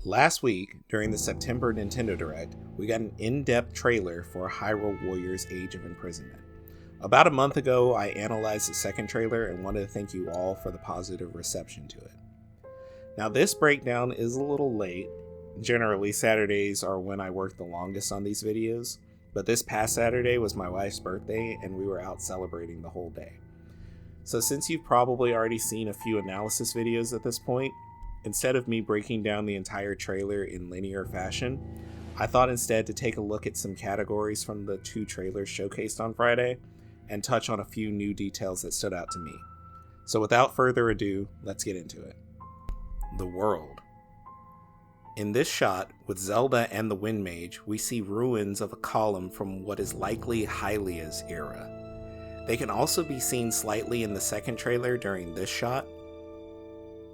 Last week, during the September NintendoDirect, we got an in-depth trailer for Hyrule Warriors Age of Imprisonment. About a month ago, I analyzed the second trailer and wanted to thank you all for the positive reception to it. Now, this breakdown is a little late. Generally, Saturdays are when I work the longest on these videos, but this past Saturday was my wife's birthday and we were out celebrating the whole day. So since you've probably already seen a few analysis videos at this point, instead of me breaking down the entire trailer in linear fashion, I thought instead to take a look at some categories from the two trailers showcased on Friday and touch on a few new details that stood out to me. So without further ado, let's get into it. The world. In this shot, with Zelda and the Wind Mage, we see ruins of a column from what is likely Hylia's era. They can also be seen slightly in the second trailer during this shot.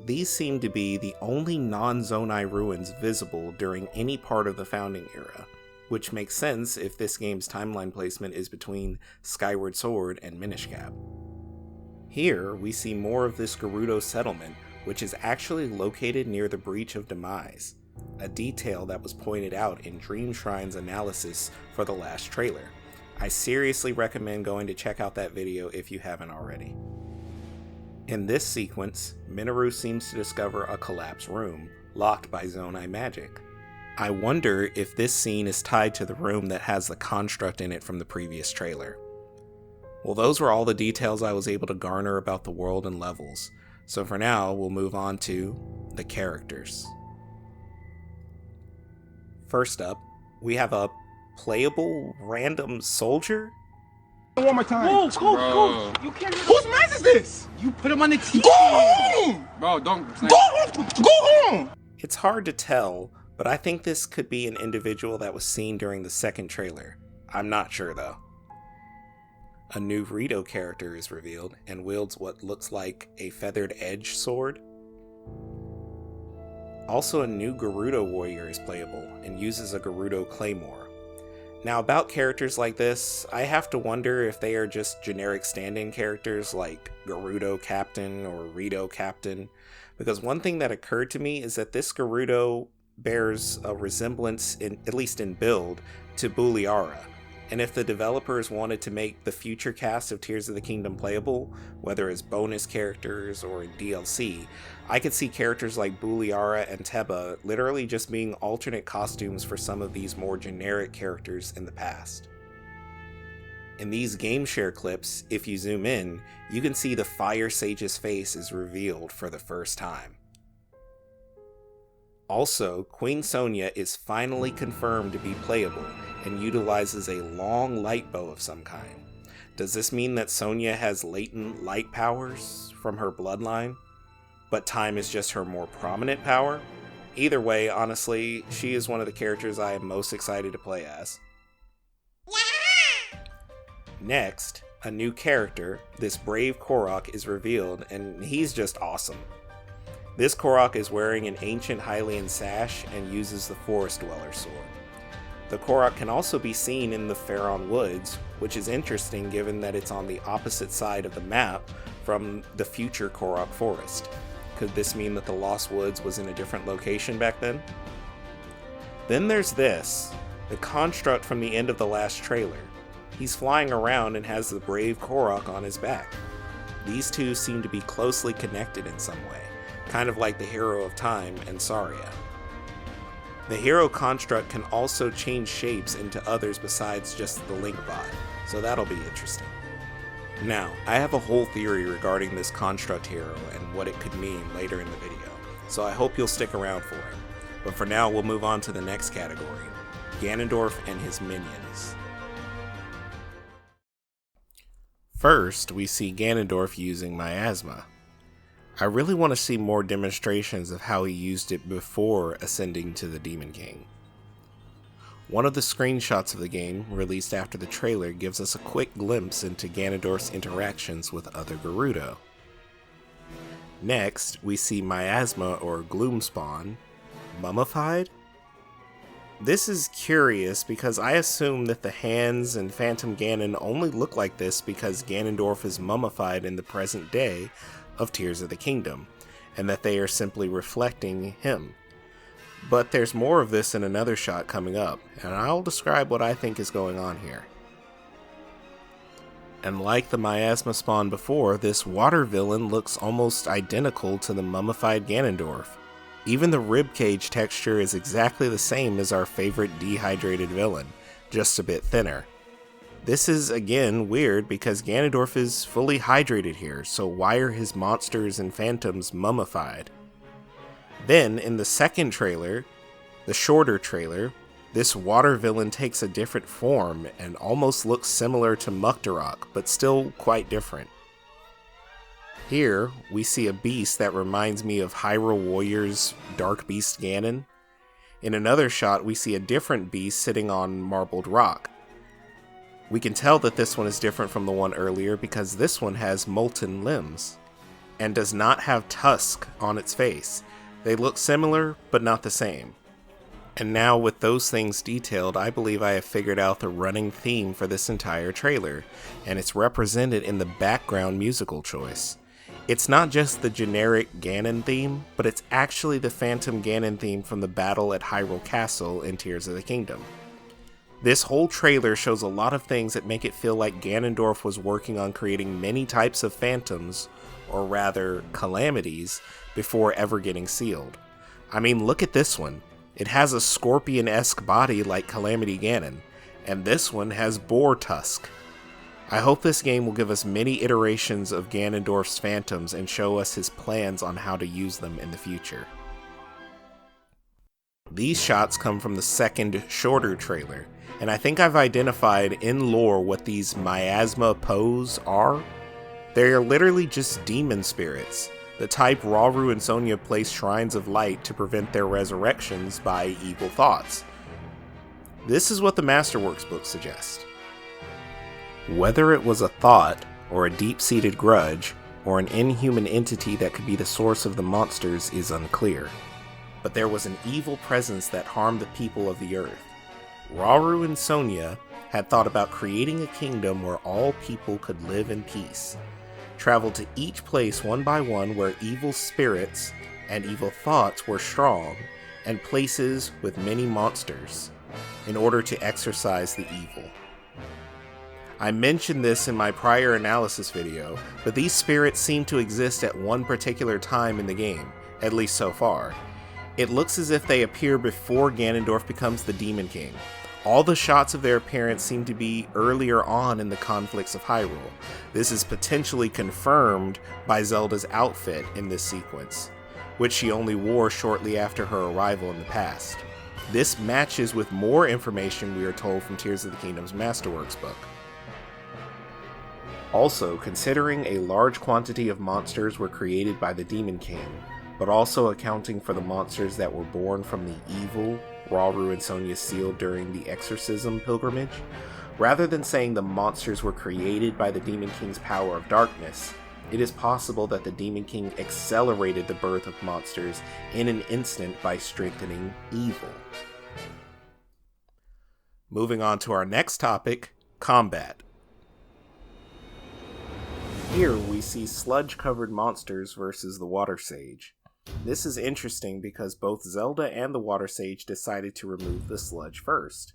These seem to be the only non-Zonai ruins visible during any part of the Founding era, which makes sense if this game's timeline placement is between Skyward Sword and Minish Cap. Here, we see more of this Gerudo settlement, which is actually located near the Breach of Demise, a detail that was pointed out in Dreamshrine's analysis for the last trailer. I seriously recommend going to check out that video if you haven't already. In this sequence, Minoru seems to discover a collapsed room, locked by Zonai magic. I wonder if this scene is tied to the room that has the construct in it from the previous trailer. Well, those were all the details I was able to garner about the world and levels, so for now, we'll move on to the characters. First up, we have a playable random soldier? One more time. Whoa, coach, you can't. Whose mess is this? You put him on the TV. Go home! Bro, don't. Go home! Go home! It's hard to tell, but I think this could be an individual that was seen during the second trailer. I'm not sure though. A new Rito character is revealed and wields what looks like a feathered edge sword. Also, a new Gerudo warrior is playable and uses a Gerudo claymore. Now, about characters like this, I have to wonder if they are just generic stand-in characters like Gerudo Captain or Rito Captain, because one thing that occurred to me is that this Gerudo bears a resemblance, at least in build, to Buliara, and if the developers wanted to make the future cast of Tears of the Kingdom playable, whether as bonus characters or in DLC, I could see characters like Buliara and Teba literally just being alternate costumes for some of these more generic characters in the past. In these game share clips, if you zoom in, you can see the Fire Sage's face is revealed for the first time. Also, Queen Sonia is finally confirmed to be playable and utilizes a long light bow of some kind. Does this mean that Sonia has latent light powers from her bloodline, but time is just her more prominent power? Either way, honestly, she is one of the characters I am most excited to play as. Next, a new character, this brave Korok, is revealed, and he's just awesome. This Korok is wearing an ancient Hylian sash and uses the Forest Dweller sword. The Korok can also be seen in the Faron Woods, which is interesting given that it's on the opposite side of the map from the future Korok Forest. Could this mean that the Lost Woods was in a different location back then? Then there's this, the construct from the end of the last trailer. He's flying around and has the brave Korok on his back. These two seem to be closely connected in some way, kind of like the Hero of Time and Saria. The hero construct can also change shapes into others besides just the Link bot, so that'll be interesting. Now, I have a whole theory regarding this construct hero and what it could mean later in the video, so I hope you'll stick around for it. But for now, we'll move on to the next category, Ganondorf and his minions. First, we see Ganondorf using Miasma. I really want to see more demonstrations of how he used it before ascending to the Demon King. One of the screenshots of the game, released after the trailer, gives us a quick glimpse into Ganondorf's interactions with other Gerudo. Next, we see Miasma or Gloomspawn mummified? This is curious because I assume that the hands and Phantom Ganon only look like this because Ganondorf is mummified in the present day of Tears of the Kingdom, and that they are simply reflecting him. But there's more of this in another shot coming up, and I'll describe what I think is going on here. And like the miasma spawn before, this water villain looks almost identical to the mummified Ganondorf. Even the ribcage texture is exactly the same as our favorite dehydrated villain, just a bit thinner. This is again weird because Ganondorf is fully hydrated here, so why are his monsters and phantoms mummified? Then, in the second trailer, the shorter trailer, this water villain takes a different form and almost looks similar to Muktarok, but still quite different. Here, we see a beast that reminds me of Hyrule Warriors' Dark Beast Ganon. In another shot, we see a different beast sitting on marbled rock. We can tell that this one is different from the one earlier because this one has molten limbs, and does not have tusk on its face. They look similar, but not the same. And now with those things detailed, I believe I have figured out the running theme for this entire trailer, and it's represented in the background musical choice. It's not just the generic Ganon theme, but it's actually the Phantom Ganon theme from the battle at Hyrule Castle in Tears of the Kingdom. This whole trailer shows a lot of things that make it feel like Ganondorf was working on creating many types of phantoms, or rather, calamities, before ever getting sealed. I mean, look at this one. It has a scorpion-esque body like Calamity Ganon, and this one has boar tusk. I hope this game will give us many iterations of Ganondorf's phantoms and show us his plans on how to use them in the future. These shots come from the second, shorter trailer, and I think I've identified in lore what these miasma pose are. They are literally just demon spirits, the type Rauru and Sonia place shrines of light to prevent their resurrections by evil thoughts. This is what the Masterworks book suggests. Whether it was a thought, or a deep-seated grudge, or an inhuman entity that could be the source of the monsters is unclear. But there was an evil presence that harmed the people of the earth. Rauru and Sonia had thought about creating a kingdom where all people could live in peace. Traveled to each place one by one where evil spirits and evil thoughts were strong, and places with many monsters, in order to exorcise the evil. I mentioned this in my prior analysis video, but these spirits seem to exist at one particular time in the game, at least so far. It looks as if they appear before Ganondorf becomes the Demon King. All the shots of their appearance seem to be earlier on in the conflicts of Hyrule. This is potentially confirmed by Zelda's outfit in this sequence, which she only wore shortly after her arrival in the past. This matches with more information we are told from Tears of the Kingdom's Masterworks book. Also, considering a large quantity of monsters were created by the Demon King, but also accounting for the monsters that were born from the evil Rauru and Sonia sealed during the exorcism pilgrimage, rather than saying the monsters were created by the Demon King's power of darkness, it is possible that the Demon King accelerated the birth of monsters in an instant by strengthening evil. Moving on to our next topic, combat. Here we see sludge-covered monsters versus the Water Sage. This is interesting because both Zelda and the Water Sage decided to remove the sludge first.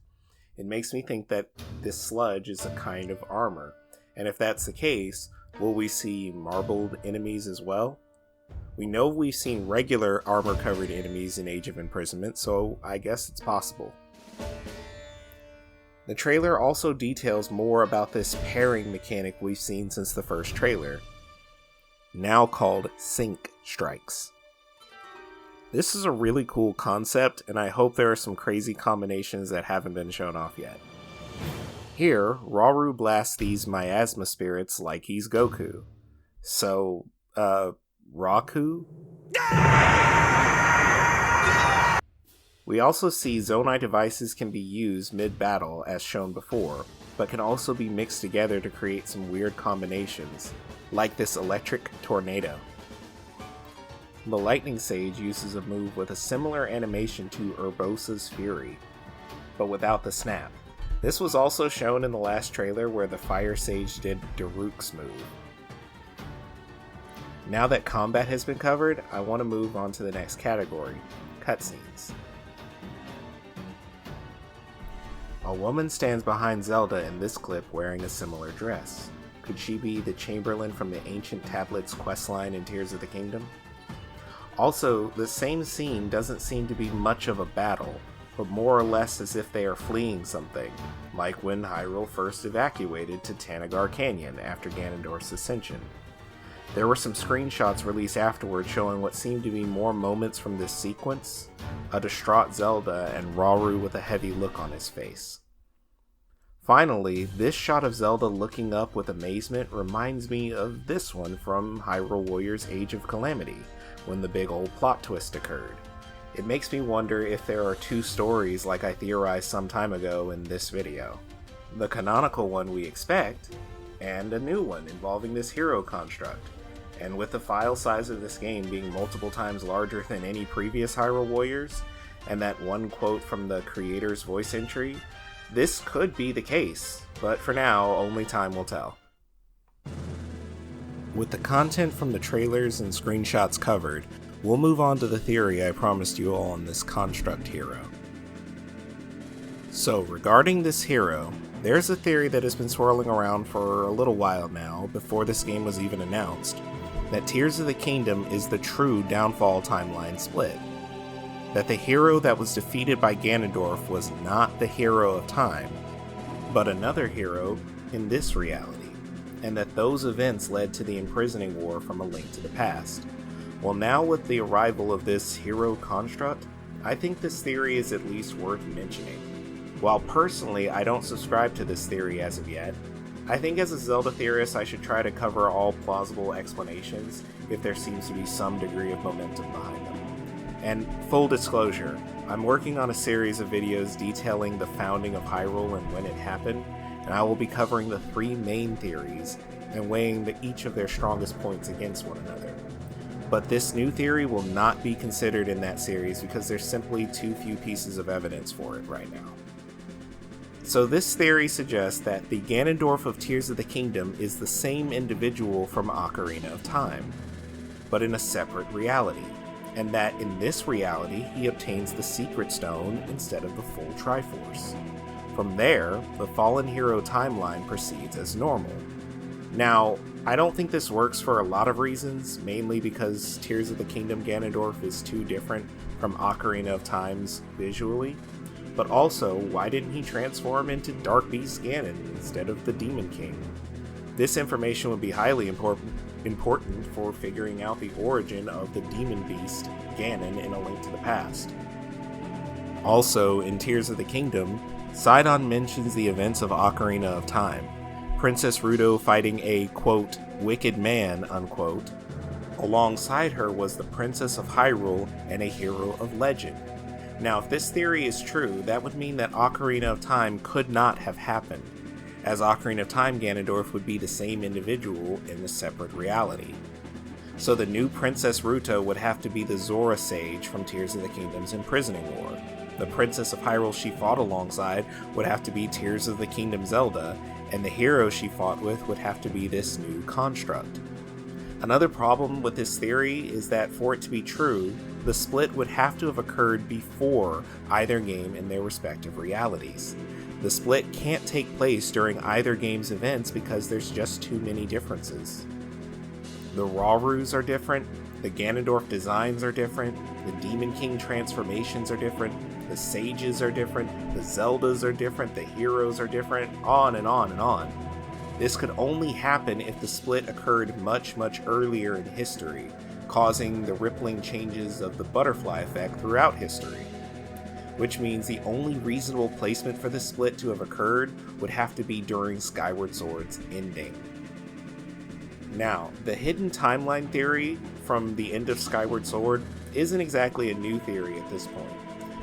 It makes me think that this sludge is a kind of armor, and if that's the case, will we see marbled enemies as well? We know we've seen regular armor-covered enemies in Age of Imprisonment, so I guess it's possible. The trailer also details more about this pairing mechanic we've seen since the first trailer, now called Sync Strikes. This is a really cool concept, and I hope there are some crazy combinations that haven't been shown off yet. Here, Rauru blasts these miasma spirits like he's Goku. So, Raku? We also see Zonai devices can be used mid-battle as shown before, but can also be mixed together to create some weird combinations, like this electric tornado. The Lightning Sage uses a move with a similar animation to Urbosa's Fury, but without the snap. This was also shown in the last trailer where the Fire Sage did Daruk's move. Now that combat has been covered, I want to move on to the next category, cutscenes. A woman stands behind Zelda in this clip wearing a similar dress. Could she be the Chamberlain from the Ancient Tablets questline in Tears of the Kingdom? Also, the same scene doesn't seem to be much of a battle, but more or less as if they are fleeing something, like when Hyrule first evacuated to Tanagar Canyon after Ganondorf's ascension. There were some screenshots released afterward showing what seemed to be more moments from this sequence, a distraught Zelda and Rauru with a heavy look on his face. Finally, this shot of Zelda looking up with amazement reminds me of this one from Hyrule Warriors Age of Calamity, when the big old plot twist occurred. It makes me wonder if there are two stories like I theorized some time ago in this video. The canonical one we expect, and a new one involving this hero construct. And with the file size of this game being multiple times larger than any previous Hyrule Warriors, and that one quote from the creator's voice entry, this could be the case, but for now, only time will tell. With the content from the trailers and screenshots covered, we'll move on to the theory I promised you all on this construct hero. So, regarding this hero, there's a theory that has been swirling around for a little while now, before this game was even announced, that Tears of the Kingdom is the true downfall timeline split. That the hero that was defeated by Ganondorf was not the hero of time, but another hero in this reality, and that those events led to the imprisoning war from A Link to the Past. Well, now with the arrival of this hero construct, I think this theory is at least worth mentioning. While personally I don't subscribe to this theory as of yet, I think as a Zelda theorist I should try to cover all plausible explanations if there seems to be some degree of momentum behind them. And full disclosure, I'm working on a series of videos detailing the founding of Hyrule and when it happened, and I will be covering the three main theories and weighing each of their strongest points against one another. But this new theory will not be considered in that series because there's simply too few pieces of evidence for it right now. So this theory suggests that the Ganondorf of Tears of the Kingdom is the same individual from Ocarina of Time, but in a separate reality, and that in this reality he obtains the Secret Stone instead of the full Triforce. From there, the Fallen Hero timeline proceeds as normal. Now, I don't think this works for a lot of reasons, mainly because Tears of the Kingdom Ganondorf is too different from Ocarina of Time's visually, but also, why didn't he transform into Dark Beast Ganon instead of the Demon King? This information would be highly important for figuring out the origin of the Demon Beast Ganon in A Link to the Past. Also, in Tears of the Kingdom, Sidon mentions the events of Ocarina of Time, Princess Ruto fighting a, quote, wicked man, unquote. Alongside her was the Princess of Hyrule and a hero of legend. Now, if this theory is true, that would mean that Ocarina of Time could not have happened, as Ocarina of Time Ganondorf would be the same individual in a separate reality. So the new Princess Ruto would have to be the Zora Sage from Tears of the Kingdom's imprisoning war. The Princess of Hyrule she fought alongside would have to be Tears of the Kingdom Zelda, and the hero she fought with would have to be this new construct. Another problem with this theory is that for it to be true, the split would have to have occurred before either game in their respective realities. The split can't take place during either game's events because there's just too many differences. The Raurus are different, the Ganondorf designs are different, the Demon King transformations are different, the sages are different, the Zeldas are different, the heroes are different, on and on and on. This could only happen if the split occurred much, much earlier in history, causing the rippling changes of the butterfly effect throughout history. Which means the only reasonable placement for the split to have occurred would have to be during Skyward Sword's ending. Now, the hidden timeline theory from the end of Skyward Sword isn't exactly a new theory at this point,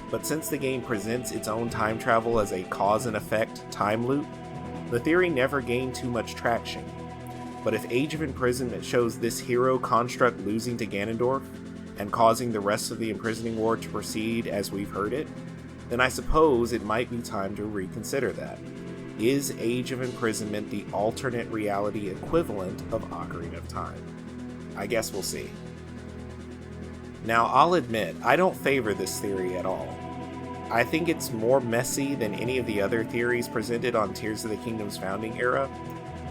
but since the game presents its own time travel as a cause and effect time loop, the theory never gained too much traction. But if Age of Imprisonment shows this hero construct losing to Ganondorf, and causing the rest of the imprisoning war to proceed as we've heard it, then I suppose it might be time to reconsider that. Is Age of Imprisonment the alternate reality equivalent of Ocarina of Time? I guess we'll see. Now, I'll admit, I don't favor this theory at all. I think it's more messy than any of the other theories presented on Tears of the Kingdom's founding era,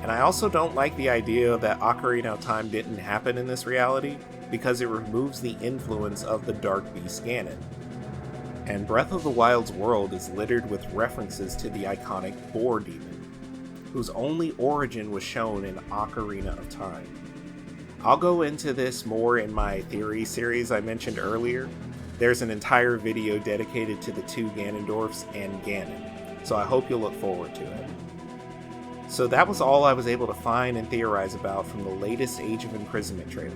and I also don't like the idea that Ocarina of Time didn't happen in this reality, because it removes the influence of the Dark Beast Ganon. And Breath of the Wild's world is littered with references to the iconic Boar Demon, whose only origin was shown in Ocarina of Time. I'll go into this more in my theory series I mentioned earlier. There's an entire video dedicated to the two Ganondorfs and Ganon, so I hope you'll look forward to it. So that was all I was able to find and theorize about from the latest Age of Imprisonment trailer.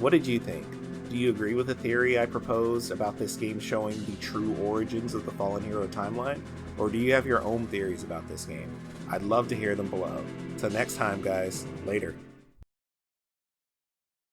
What did you think? Do you agree with the theory I proposed about this game showing the true origins of the Fallen Hero timeline? Or do you have your own theories about this game? I'd love to hear them below. Till next time, guys. Later.